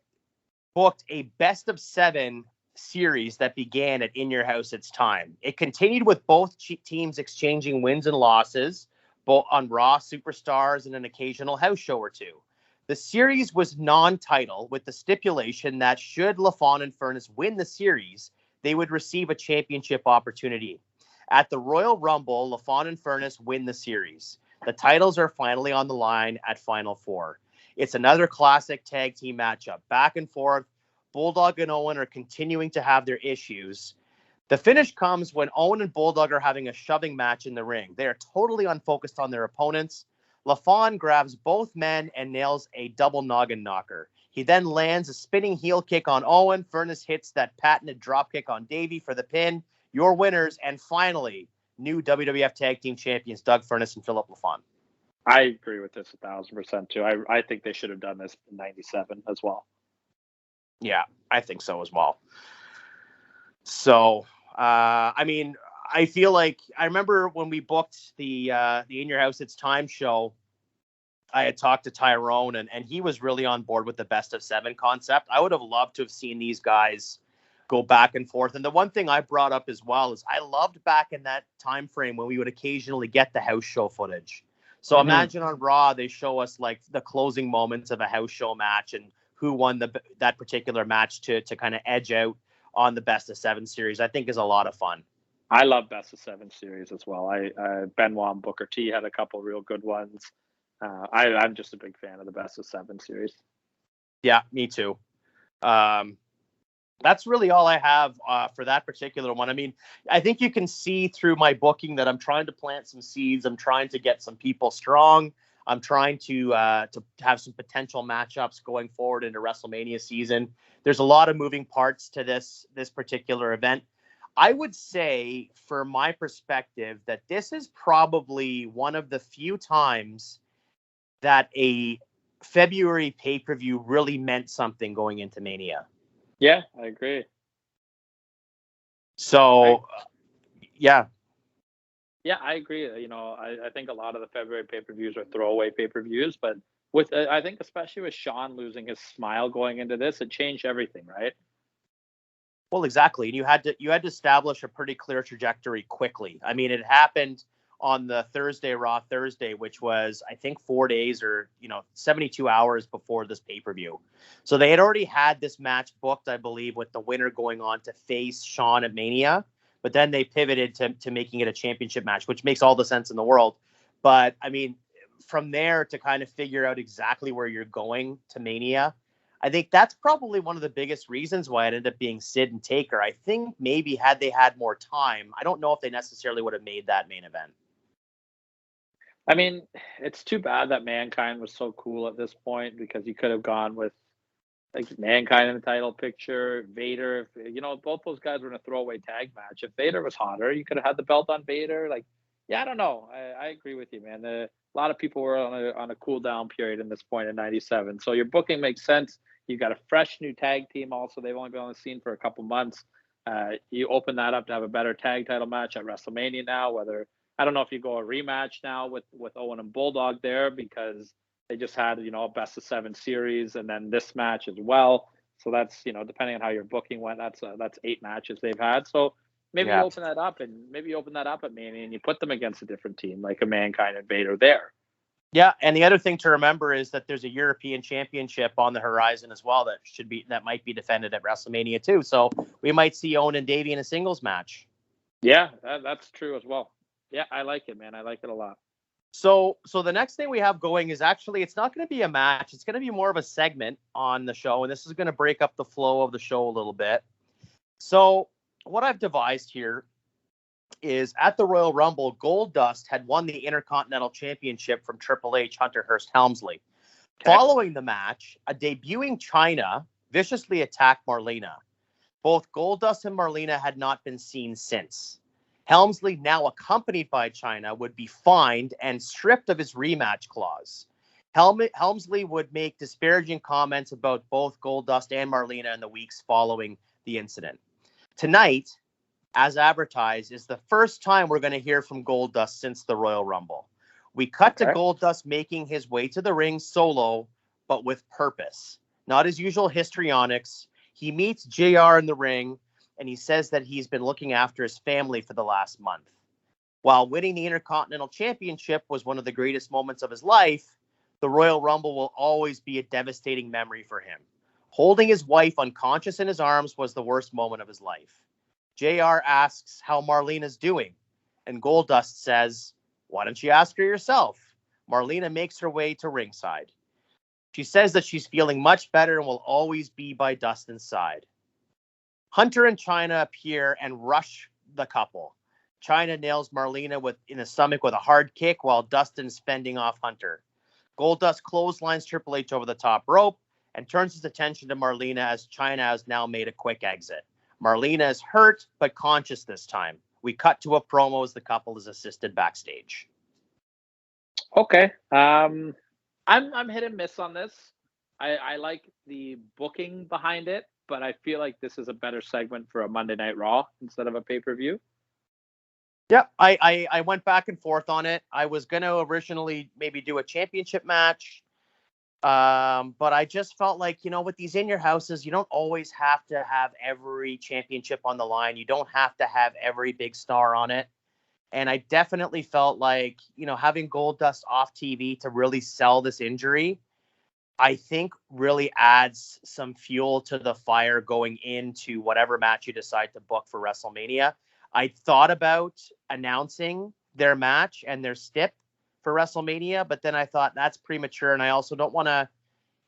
booked a best of 7 series that began at In Your House It's Time. It continued with both teams exchanging wins and losses, both on Raw, Superstars, and an occasional house show or two. The series was non-title, with the stipulation that should LaFawn and Furnace win the series, they would receive a championship opportunity. At the Royal Rumble, LaFawn and Furnace win the series. The titles are finally on the line at Final Four. It's another classic tag team matchup, back and forth. Bulldog and Owen are continuing to have their issues. The finish comes when Owen and Bulldog are having a shoving match in the ring. They are totally unfocused on their opponents. LaFawn grabs both men and nails a double noggin knocker. He then lands a spinning heel kick on Owen. Furnace hits that patented dropkick on Davey for the pin. Your winners, and finally, new WWF Tag Team Champions Doug Furnace and Philip LaFawn. I agree with this 1,000% too. I think they should have done this in '97 as well. Yeah, I think so as well. So, I mean, I feel like I remember when we booked the In Your House It's Time show, I had talked to Tyrone and he was really on board with the best of 7 concept. I would have loved to have seen these guys go back and forth. And the one thing I brought up as well is I loved back in that time frame when we would occasionally get the house show footage. So imagine on Raw, they show us like the closing moments of a house show match and who won that particular match to kind of edge out on the best of 7 series. I think is a lot of fun. I love best of 7 series as well. Benoit and Booker T had a couple real good ones. I'm just a big fan of the best of 7 series. Yeah, me too. That's really all I have for that particular one. I mean, I think you can see through my booking that I'm trying to plant some seeds. I'm trying to get some people strong. I'm trying to have some potential matchups going forward into WrestleMania season. There's a lot of moving parts to this particular event. I would say, for my perspective, that this is probably one of the few times that a February pay-per-view really meant something going into Mania. Yeah, I agree. So, yeah. Yeah, I agree. You know, I think a lot of the February pay-per-views are throwaway pay-per-views, but with I think especially with Sean losing his smile going into this, it changed everything, right? Well, exactly. And you had to establish a pretty clear trajectory quickly. I mean, it happened on the Raw Thursday, which was, I think, 4 days or, 72 hours before this pay-per-view. So they had already had this match booked, I believe, with the winner going on to face Sean at Mania. But then they pivoted to making it a championship match, which makes all the sense in the world. But, I mean, from there to kind of figure out exactly where you're going to Mania, I think that's probably one of the biggest reasons why it ended up being Sid and Taker. I think maybe had they had more time, I don't know if they necessarily would have made that main event. I mean, it's too bad that Mankind was so cool at this point because you could have gone with like Mankind in the title picture, Vader. Both those guys were in a throwaway tag match. If Vader was hotter, you could have had the belt on Vader. Like, yeah, I don't know. I agree with you, man. A lot of people were on a cool down period in this point in '97. So your booking makes sense. You've got a fresh new tag team. Also, they've only been on the scene for a couple months. You open that up to have a better tag title match at WrestleMania now. Whether I don't know if you go a rematch now with Owen and Bulldog there because they just had a best of 7 series and then this match as well. So that's depending on how your booking went, that's 8 matches they've had. So maybe you open that up at Mania and you put them against a different team like a Mankind and Vader there. Yeah, and the other thing to remember is that there's a European Championship on the horizon as well that might be defended at WrestleMania too. So we might see Owen and Davey in a singles match. Yeah, that's true as well. Yeah, I like it, man. I like it a lot. So the next thing we have going is actually, it's not going to be a match. It's going to be more of a segment on the show, and this is going to break up the flow of the show a little bit. So what I've devised here is at the Royal Rumble, Goldust had won the Intercontinental Championship from Triple H, Hunter Hearst Helmsley. Okay. Following the match, a debuting Chyna viciously attacked Marlena. Both Goldust and Marlena had not been seen since. Helmsley, now accompanied by Chyna, would be fined and stripped of his rematch clause. Helmsley would make disparaging comments about both Goldust and Marlena in the weeks following the incident. Tonight, as advertised, is the first time we're going to hear from Goldust since the Royal Rumble. We cut to Goldust making his way to the ring solo, but with purpose. Not his usual histrionics. He meets JR in the ring, and he says that he's been looking after his family for the last month. While winning the Intercontinental Championship was one of the greatest moments of his life, the Royal Rumble will always be a devastating memory for him. Holding his wife unconscious in his arms was the worst moment of his life. JR asks how Marlena's doing, and Goldust says, "Why don't you ask her yourself?" Marlena makes her way to ringside. She says that she's feeling much better and will always be by Dustin's side. Hunter and Chyna appear and rush the couple. Chyna nails Marlena in the stomach with a hard kick while Dustin's fending off Hunter. Goldust clotheslines Triple H over the top rope and turns his attention to Marlena as Chyna has now made a quick exit. Marlena is hurt but conscious this time. We cut to a promo as the couple is assisted backstage. Okay. I'm hit and miss on this. I like the booking behind it, but I feel like this is a better segment for a Monday Night Raw instead of a pay-per-view. Yeah, I went back and forth on it. I was going to originally maybe do a championship match, but I just felt like, with these in your houses, you don't always have to have every championship on the line. You don't have to have every big star on it. And I definitely felt like, having Goldust off TV to really sell this injury, I think really adds some fuel to the fire going into whatever match you decide to book for WrestleMania. I thought about announcing their match and their stip for WrestleMania, but then I thought that's premature, and I also don't want to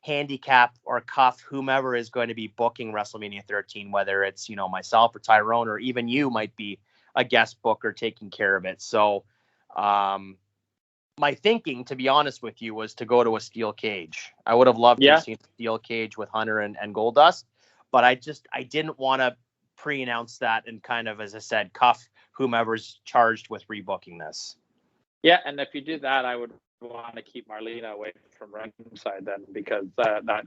handicap or cuff whomever is going to be booking WrestleMania 13, whether it's, myself or Tyrone, or even you might be a guest booker taking care of it. So my thinking, to be honest with you, was to go to a steel cage. I would have loved to have seen a steel cage with Hunter and Goldust, but I didn't want to pre-announce that and kind of, as I said, cuff whomever's charged with rebooking this. Yeah, and if you do that, I would want to keep Marlena away from ringside then, because that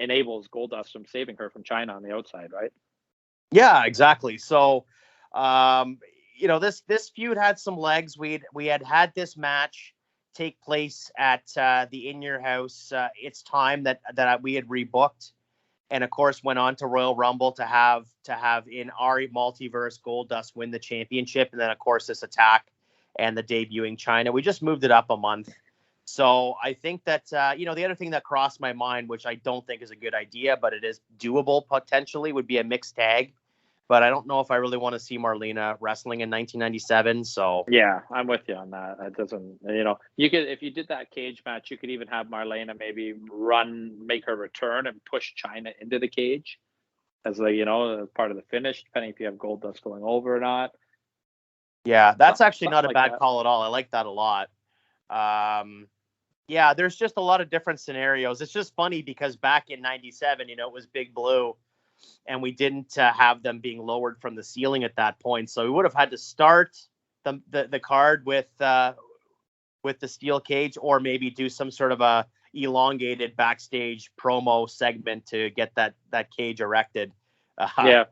enables Goldust from saving her from Chyna on the outside, right? Yeah, exactly. So, this feud had some legs. We had this match take place at the In Your House. It's time that we had rebooked. And of course, went on to Royal Rumble to have in our multiverse Goldust win the championship, and then of course this attack and the debuting Chyna. We just moved it up a month, so I think that the other thing that crossed my mind, which I don't think is a good idea, but it is doable potentially, would be a mixed tag. But I don't know if I really want to see Marlena wrestling in 1997. So yeah, I'm with you on that. It doesn't, you could, if you did that cage match, you could even have Marlena maybe make her return and push Chyna into the cage as as part of the finish, depending if you have Goldust going over or not. Yeah, that's actually not a bad call at all. I like that a lot. Yeah, there's just a lot of different scenarios. It's just funny because back in 97, it was Big Blue, and we didn't have them being lowered from the ceiling at that point. So we would have had to start the card with the steel cage, or maybe do some sort of a elongated backstage promo segment to get that cage erected. Yeah.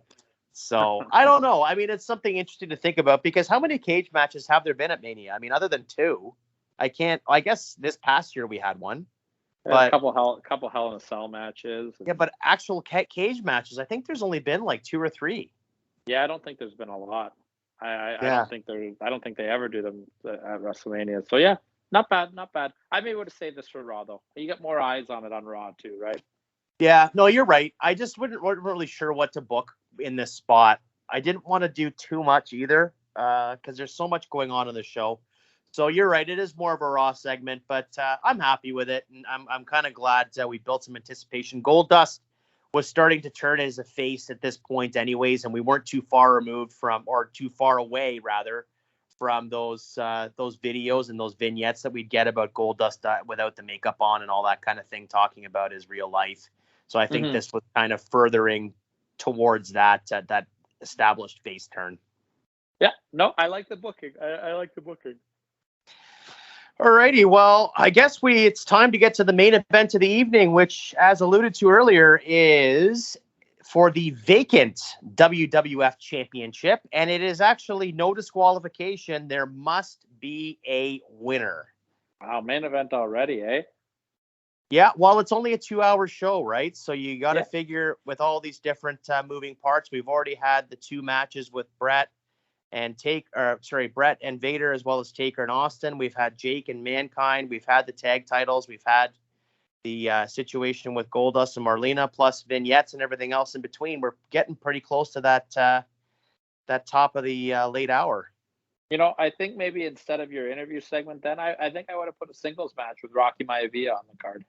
So I don't know. I mean, it's something interesting to think about, because how many cage matches have there been at Mania? I mean, other than two, I guess this past year we had one. But a couple Hell in a Cell matches. Yeah, but actual cage matches, I think there's only been like 2 or 3. Yeah, I don't think there's been a lot. I don't think they ever do them at WrestleMania. So yeah, not bad. I may would have saved this for Raw though. You got more eyes on it on Raw too, right? Yeah, no, you're right. I just wasn't really sure what to book in this spot. I didn't want to do too much either, because there's so much going on in the show. So you're right. It is more of a Raw segment, but I'm happy with it, and I'm kind of glad we built some anticipation. Goldust was starting to turn as a face at this point, anyways, and we weren't too far away rather from those videos and those vignettes that we'd get about Goldust without the makeup on and all that kind of thing, talking about his real life. So I think this was kind of furthering towards that established face turn. Yeah, no, I like the booking. I like the booking. Alrighty, well, I guess it's time to get to the main event of the evening, which, as alluded to earlier, is for the vacant WWF Championship, and it is actually no disqualification. There must be a winner. Wow, main event already, eh? Yeah, well, it's only a 2-hour show, right? So you got to Yeah. figure with all these different moving parts. We've already had the 2 matches with Brett and Brett and Vader, as well as Taker and Austin. We've had Jake and Mankind. We've had the tag titles. We've had the situation with Goldust and Marlena, plus vignettes and everything else in between. We're getting pretty close to that top of the late hour. You know, I think maybe instead of your interview segment, then I think I would have put a singles match with Rocky Maivia on the card.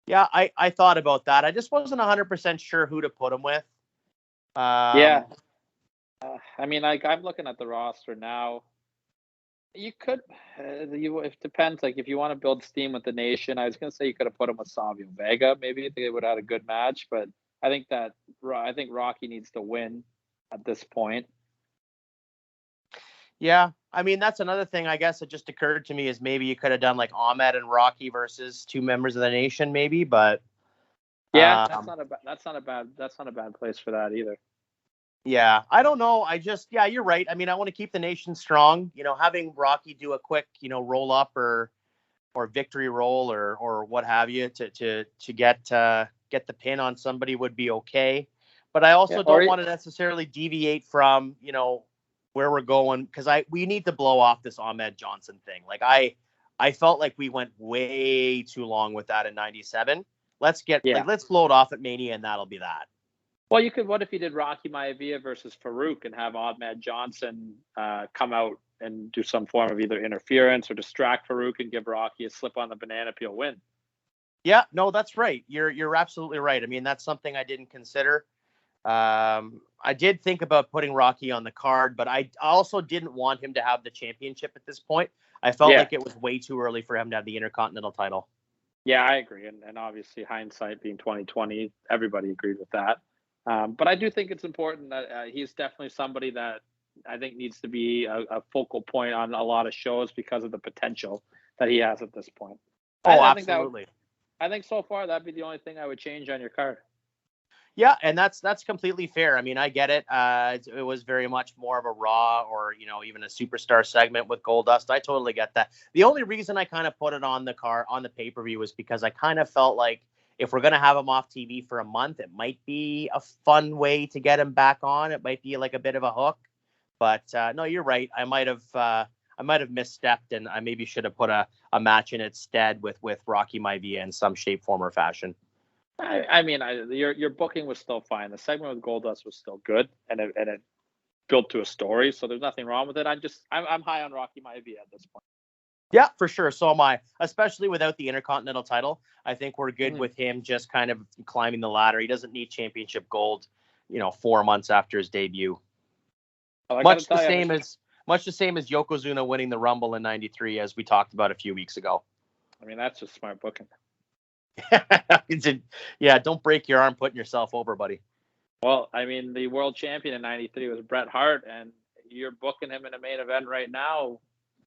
Yeah, I thought about that. I just wasn't 100% sure who to put him with. Yeah. I mean, like, I'm looking at the roster now. You could, it depends. Like, if you want to build steam with the Nation, I was going to say you could have put him with Savio Vega. Maybe I think they would have had a good match, but I think Rocky needs to win at this point. Yeah, I mean, that's another thing, I guess, that just occurred to me is maybe you could have done like Ahmed and Rocky versus 2 members of the Nation, maybe, but yeah, that's not a bad place for that either. Yeah, I don't know. Yeah, you're right. I mean, I want to keep the Nation strong. You know, having Rocky do a quick, roll up or victory roll or what have you to get the pin on somebody would be okay. But I also don't want to necessarily deviate from, where we're going, because we need to blow off this Ahmed Johnson thing. Like I felt like we went way too long with that in '97. Let's blow it off at Mania, and that'll be that. Well, what if you did Rocky Maivia versus Farouk and have Ahmed Johnson come out and do some form of either interference or distract Farouk and give Rocky a slip on the banana peel win? Yeah, no, that's right. You're absolutely right. I mean, that's something I didn't consider. I did think about putting Rocky on the card, but I also didn't want him to have the championship at this point. I felt like it was way too early for him to have the Intercontinental title. Yeah, I agree. And obviously hindsight being 2020, everybody agreed with that. But I do think it's important that he's definitely somebody that I think needs to be a focal point on a lot of shows because of the potential that he has at this point. Absolutely. I think so far that'd be the only thing I would change on your card. Yeah, and that's completely fair. I mean, I get it. It was very much more of a Raw or, even a Superstar segment with Goldust. I totally get that. The only reason I kind of put it on the pay-per-view was because I kind of felt like if we're going to have him off TV for a month, it might be a fun way to get him back on. It might be like a bit of a hook. But no, you're right. I might have misstepped, and I maybe should have put a match in its stead with Rocky Maivia in some shape, form, or fashion. I mean, your booking was still fine. The segment with Goldust was still good, and it built to a story. So there's nothing wrong with it. I'm high on Rocky Maivia at this point. Yeah, for sure. So am I, especially without the Intercontinental title. I think we're good with him just kind of climbing the ladder. He doesn't need championship gold, 4 months after his debut. Well, much the same as Yokozuna winning the Rumble in '93, as we talked about a few weeks ago. I mean, that's just smart booking. Yeah, don't break your arm putting yourself over, buddy. Well, I mean, the world champion in '93 was Bret Hart, and you're booking him in a main event right now.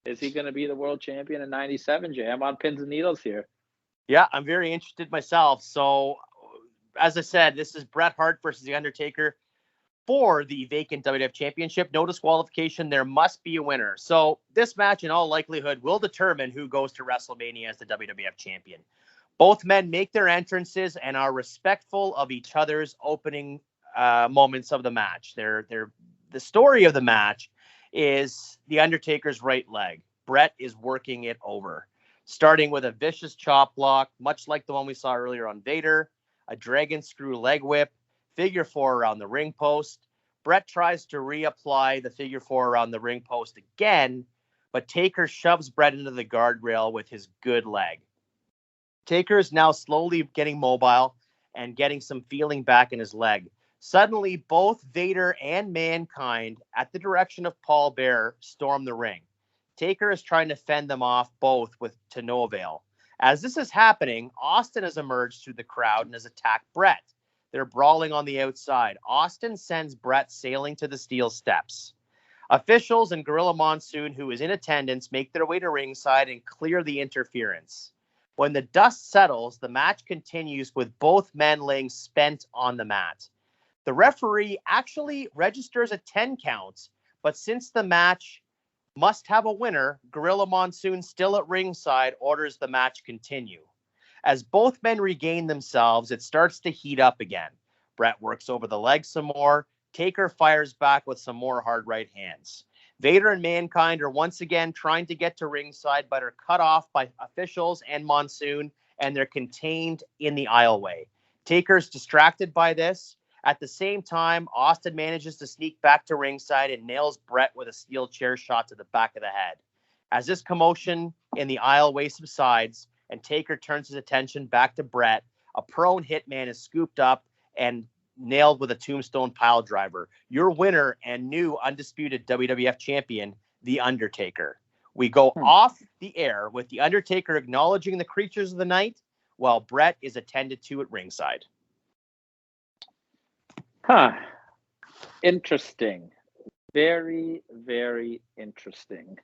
Is he going to be the world champion in '97, Jay? I'm on pins and needles here. Yeah, I'm very interested myself. So, as I said, this is Bret Hart versus The Undertaker for the vacant WWF Championship. No disqualification. There must be a winner. So, this match, in all likelihood, will determine who goes to WrestleMania as the WWF Champion. Both men make their entrances and are respectful of each other's opening moments of the match. The story of the match is The Undertaker's right leg. Bret is working it over, starting with a vicious chop block, much like the one we saw earlier on Vader, a dragon screw leg whip, figure 4 around the ring post. Bret tries to reapply the figure 4 around the ring post again, but Taker shoves Bret into the guardrail with his good leg. Taker is now slowly getting mobile and getting some feeling back in his leg. Suddenly, both Vader and Mankind, at the direction of Paul Bearer, storm the ring. Taker is trying to fend them off both to no avail. As this is happening, Austin has emerged through the crowd and has attacked Bret. They're brawling on the outside. Austin sends Bret sailing to the steel steps. Officials and Gorilla Monsoon, who is in attendance, make their way to ringside and clear the interference. When the dust settles, the match continues with both men laying spent on the mat. The referee actually registers a 10 count, but since the match must have a winner, Gorilla Monsoon, still at ringside, orders the match continue. As both men regain themselves, it starts to heat up again. Brett works over the leg some more. Taker fires back with some more hard right hands. Vader and Mankind are once again trying to get to ringside, but are cut off by officials and Monsoon, and they're contained in the aisleway. Taker's distracted by this. At the same time, Austin manages to sneak back to ringside and nails Brett with a steel chair shot to the back of the head. As this commotion in the aisleway subsides and Taker turns his attention back to Brett, a prone hitman is scooped up and nailed with a tombstone pile driver. Your winner and new undisputed WWF champion, The Undertaker. We go off the air with The Undertaker acknowledging the creatures of the night while Brett is attended to at ringside. Interesting. Very, very interesting.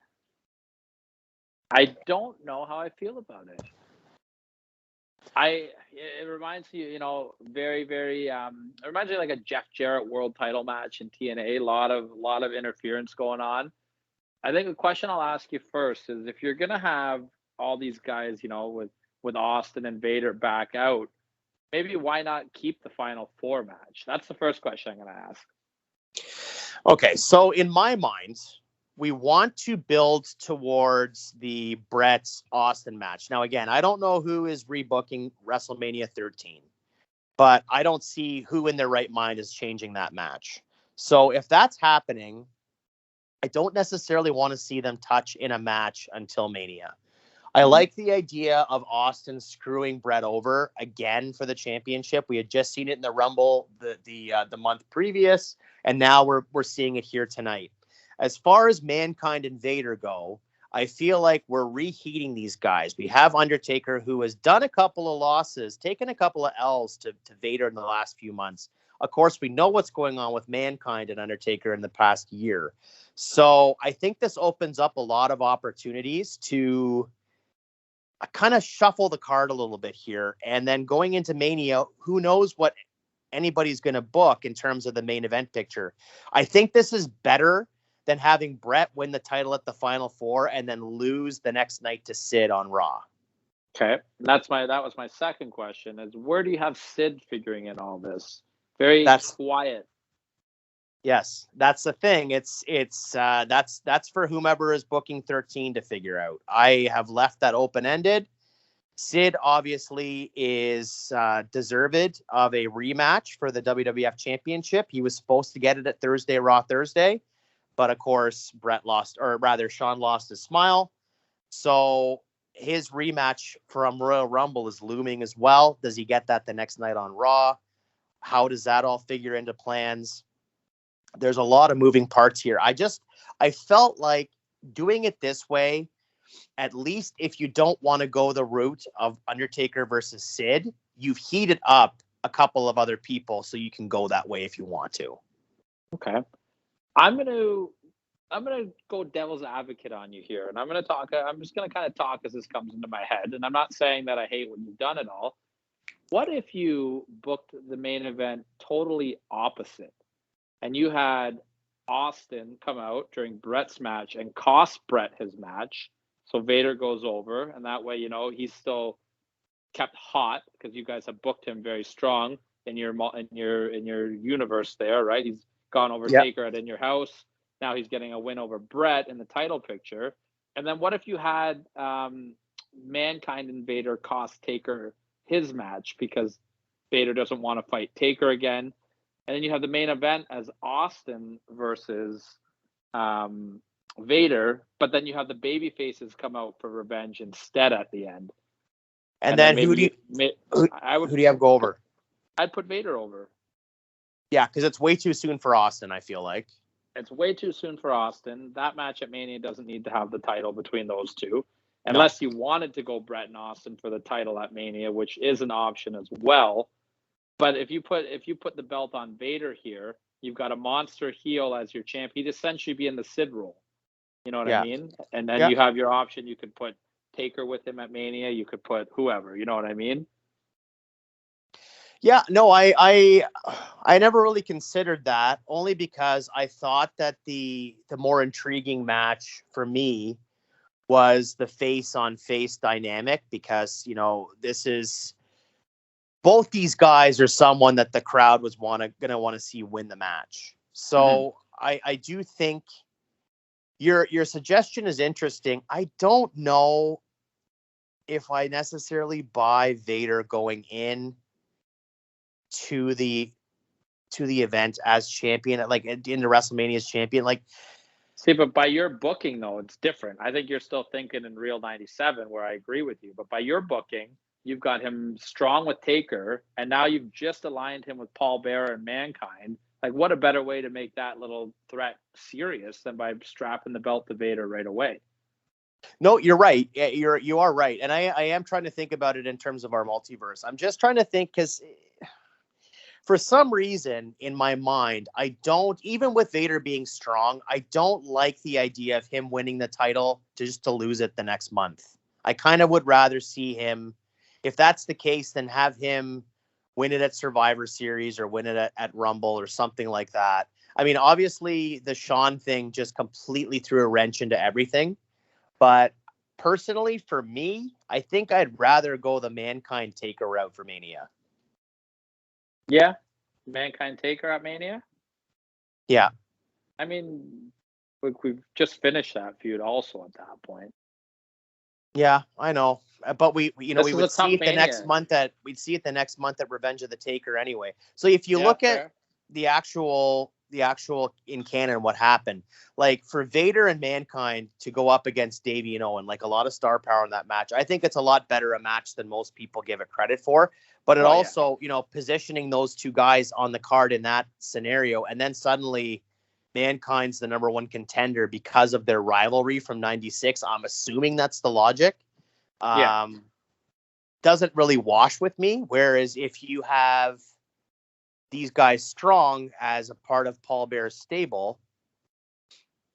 I don't know how I feel about it. It reminds me, very, very. It reminds me like a Jeff Jarrett world title match in TNA. A lot of interference going on. I think the question I'll ask you first is if you're gonna have all these guys, with Austin and Vader back out, maybe why not keep the Final Four match? That's the first question I'm gonna ask. Okay, so in my mind, we want to build towards the Brett Austin match. Now, again, I don't know who is rebooking WrestleMania 13, but I don't see who in their right mind is changing that match. So if that's happening, I don't necessarily want to see them touch in a match until Mania. I like the idea of Austin screwing Brett over again for the championship. We had just seen it in the Rumble the month previous, and now we're seeing it here tonight. As far as Mankind and Vader go, I feel like we're reheating these guys. We have Undertaker, who has done a couple of losses, taken a couple of L's to Vader in the last few months. Of course, we know what's going on with Mankind and Undertaker in the past year. So I think this opens up a lot of opportunities to kind of shuffle the card a little bit here. And then going into Mania, who knows what anybody's going to book in terms of the main event picture. I think this is better than having Brett win the title at the Final Four and then lose the next night to Sid on Raw. Okay. That was my second question is where do you have Sid figuring in all this? That's quiet. Yes, that's the thing. That's for whomever is booking 13 to figure out. I have left that open-ended. Sid obviously is deserved of a rematch for the WWF Championship. He was supposed to get it at Raw Thursday, but of course Sean lost his smile. So his rematch from Royal Rumble is looming as well. Does he get that the next night on Raw? How does that all figure into plans? There's a lot of moving parts here. I felt like doing it this way, at least if you don't want to go the route of Undertaker versus Sid, you've heated up a couple of other people so you can go that way if you want to. Okay. I'm gonna go devil's advocate on you here, and I'm just gonna kind of talk as this comes into my head, and I'm not saying that I hate what you've done at all. What if you booked the main event totally opposite? And you had Austin come out during Brett's match and cost Brett his match. So Vader goes over, and that way, he's still kept hot because you guys have booked him very strong in your universe there, right? He's gone over Taker at In Your House. Now he's getting a win over Brett in the title picture. And then what if you had Mankind and Vader cost Taker his match because Vader doesn't want to fight Taker again? And then you have the main event as Austin versus Vader, but then you have the baby faces come out for revenge instead at the end. And then who do you have go over? I'd put Vader over. Yeah, because it's way too soon for Austin, I feel like. It's way too soon for Austin. That match at Mania doesn't need to have the title between those two. Unless you wanted to go Brett and Austin for the title at Mania, which is an option as well. But if you put the belt on Vader here, you've got a monster heel as your champ. He'd essentially be in the Sid role. You know what I mean? And then you have your option. You could put Taker with him at Mania. You could put whoever. You know what I mean? Yeah, no, I I never really considered that, only because I thought that the more intriguing match for me was the face on face dynamic, because this is, both these guys are someone that the crowd was gonna want to see win the match. So I do think your suggestion is interesting. I don't know if I necessarily buy Vader going in to the event as champion, like into WrestleMania as champion. Like, See, but by your booking, though, it's different. I think you're still thinking in Real 97, where I agree with you. But by your booking, you've got him strong with Taker, and now you've just aligned him with Paul Bearer and Mankind. Like, what a better way to make that little threat serious than by strapping the belt to Vader right away? no, you're right. You are right. And I am trying to think about it in terms of our multiverse. I'm just trying to think, because for some reason in my mind, I don't, even with Vader being strong, I don't like the idea of him winning the title just to lose it the next month. I kind of would rather see him, if that's the case, then have him win it at Survivor Series or win it at Rumble or something like that. I mean, obviously the Shawn thing just completely threw a wrench into everything. But personally, for me, I think I'd rather go the Mankind Taker route for Mania. Yeah, Mankind Taker at Mania. Yeah. I mean, we've just finished that feud also at that point. Yeah, I know, but we This would is a tough see it the next Mania. month at Revenge of the Taker anyway. So if you Yeah, look fair. at the actual in canon, what happened, like for Vader and Mankind to go up against Davey and Owen, like a lot of star power in that match. I think it's a lot better a match than most people give it credit for. But it Oh, yeah. also, positioning those two guys on the card in that scenario, and then suddenly Mankind's the number one contender because of their rivalry from '96. I'm assuming that's the logic. Yeah. Doesn't really wash with me. Whereas if you have these guys strong as a part of Paul Bear's stable,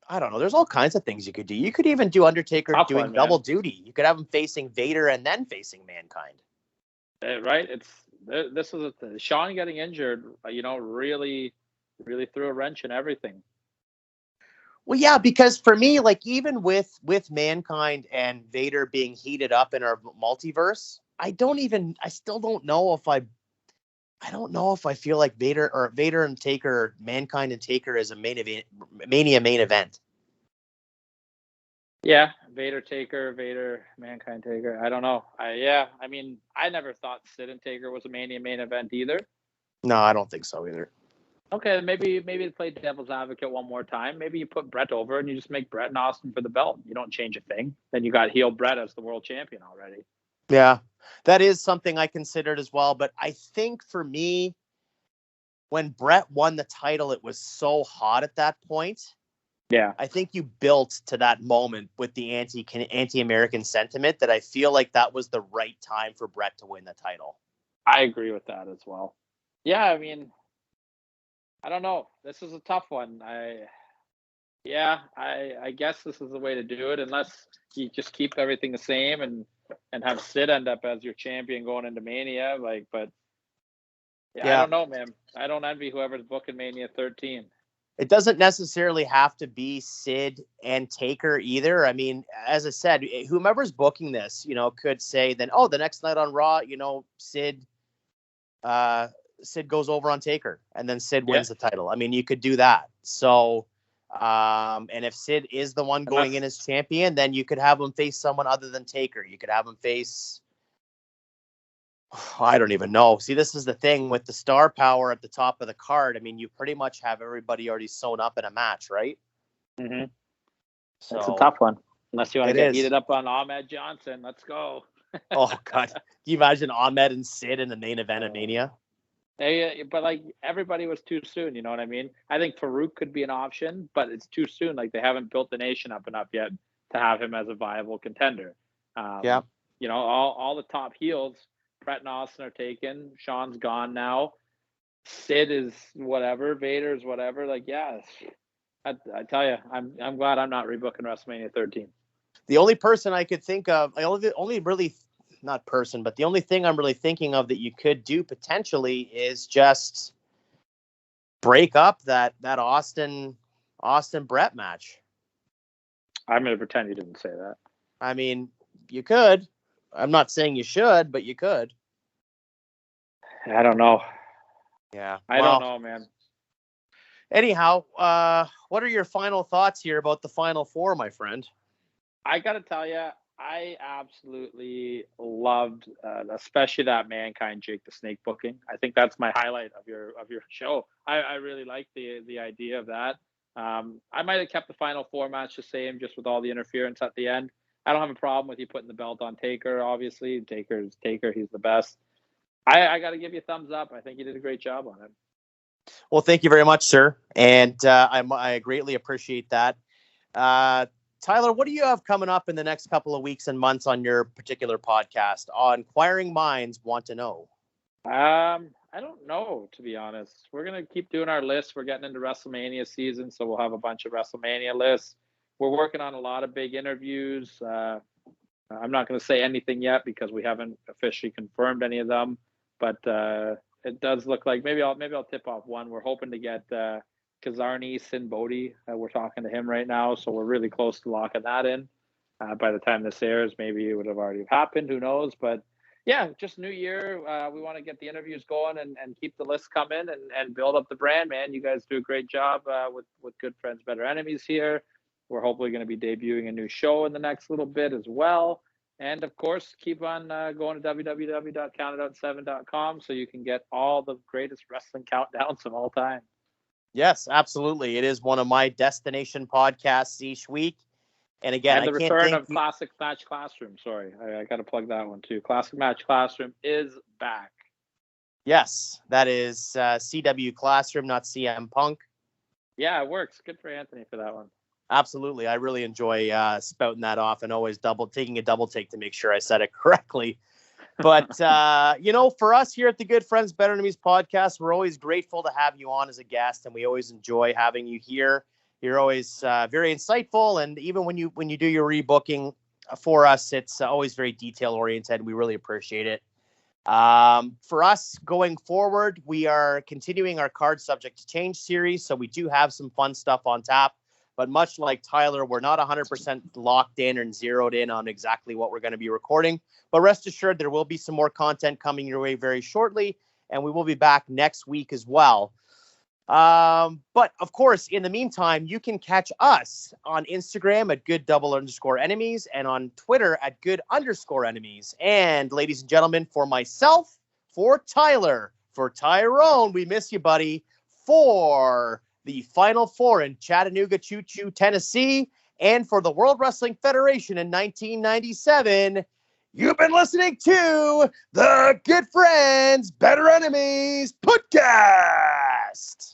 I don't know. There's all kinds of things you could do. You could even do Undertaker Tough doing one, double man. duty. You could have him facing Vader and then facing Mankind. Right? This is Shawn getting injured. Really, really threw a wrench in everything. Well, yeah, because for me, like even with Mankind and Vader being heated up in our multiverse, I still don't know if I don't know if I feel like Vader and Taker, Mankind and Taker is a Mania main event. Yeah, Vader Taker, Vader Mankind Taker. I don't know. I mean, I never thought Sid and Taker was a Mania main event either. No, I don't think so either. Okay, maybe to play devil's advocate one more time, maybe you put Brett over and you just make Brett and Austin for the belt. You don't change a thing. Then you got heel Brett as the world champion already. Yeah, that is something I considered as well. But I think for me, when Brett won the title, it was so hot at that point. Yeah, I think you built to that moment with the anti-American sentiment that I feel like that was the right time for Brett to win the title. I agree with that as well. Yeah, I mean, I don't know. This is a tough one. I guess this is the way to do it, unless you just keep everything the same and have Sid end up as your champion going into Mania. But I don't know, man. I don't envy whoever's booking Mania 13. It doesn't necessarily have to be Sid and Taker either. I mean, as I said, whomever's booking this, could say then, oh, the next night on Raw, Sid goes over on Taker and then Sid wins the title. I mean, you could do that. So, and if Sid is the one going in as champion, then you could have him face someone other than Taker. You could have him face, I don't even know. See, this is the thing with the star power at the top of the card. I mean, you pretty much have everybody already sewn up in a match, right? Mm-hmm. So that's a tough one. Unless you want to get is. heated up on Ahmed Johnson. Let's go. Oh, God. Can you imagine Ahmed and Sid in the main event of Mania? But like everybody was too soon, you know what I mean? I think Farouk could be an option, but it's too soon. Like they haven't built the nation up enough yet to have him as a viable contender. Yeah. All the top heels, Brett and Austin are taken. Shawn's gone now. Sid is whatever. Vader's whatever. Like, yeah, I tell you, I'm glad I'm not rebooking WrestleMania 13. The only person I could think of, the only thing I'm really thinking of that you could do potentially is just break up that Austin Brett match. I'm going to pretend you didn't say that. I mean, you could. I'm not saying you should, but you could. I don't know. Yeah. I don't know, man. Anyhow, what are your final thoughts here about the Final Four, my friend? I got to tell you, I absolutely loved, especially that Mankind Jake the Snake booking. I think that's my highlight of your show. I really like the idea of that. I might have kept the Final Four match the same, just with all the interference at the end. I don't have a problem with you putting the belt on Taker. Obviously, Taker's Taker. He's the best. I got to give you a thumbs up. I think you did a great job on it. Well, thank you very much, sir, and I greatly appreciate that. Tyler, what do you have coming up in the next couple of weeks and months on your particular podcast? Inquiring minds want to know. I don't know, to be honest. We're going to keep doing our lists. We're getting into WrestleMania season, so we'll have a bunch of WrestleMania lists. We're working on a lot of big interviews. I'm not going to say anything yet because we haven't officially confirmed any of them, but it does look like maybe I'll tip off one. We're hoping to get Kazarni Sin Bodhi. We're talking to him right now, so we're really close to locking that in. By the time this airs, maybe it would have already happened. Who knows? But yeah, just new year. We want to get the interviews going and keep the list coming and build up the brand, man. You guys do a great job with Good Friends, Better Enemies here. We're hopefully going to be debuting a new show in the next little bit as well. And, of course, keep on going to www.countout7.com so you can get all the greatest wrestling countdowns of all time. Yes, absolutely. It is one of my destination podcasts each week. And again, and the return of Classic Match Classroom. Sorry, I got to plug that one too. Classic Match Classroom is back. Yes, that is CW Classroom, not CM Punk. Yeah, it works. Good for Anthony for that one. Absolutely. I really enjoy spouting that off and always taking a double take to make sure I said it correctly. But, for us here at the Good Friends, Better Enemies podcast, we're always grateful to have you on as a guest, and we always enjoy having you here. You're always very insightful, and even when you do your rebooking for us, it's always very detail-oriented. We really appreciate it. For us going forward, we are continuing our Card Subject to Change series, so we do have some fun stuff on tap. But much like Tyler, we're not 100% locked in and zeroed in on exactly what we're going to be recording. But rest assured, there will be some more content coming your way very shortly, and we will be back next week as well. But, of course, in the meantime, you can catch us on Instagram at good_enemies and on Twitter at good_enemies. And, ladies and gentlemen, for myself, for Tyler, for Tyrone, we miss you, buddy, for the Final Four in Chattanooga, Choo-Choo, Tennessee, and for the World Wrestling Federation in 1997, you've been listening to the Good Friends, Better Enemies podcast.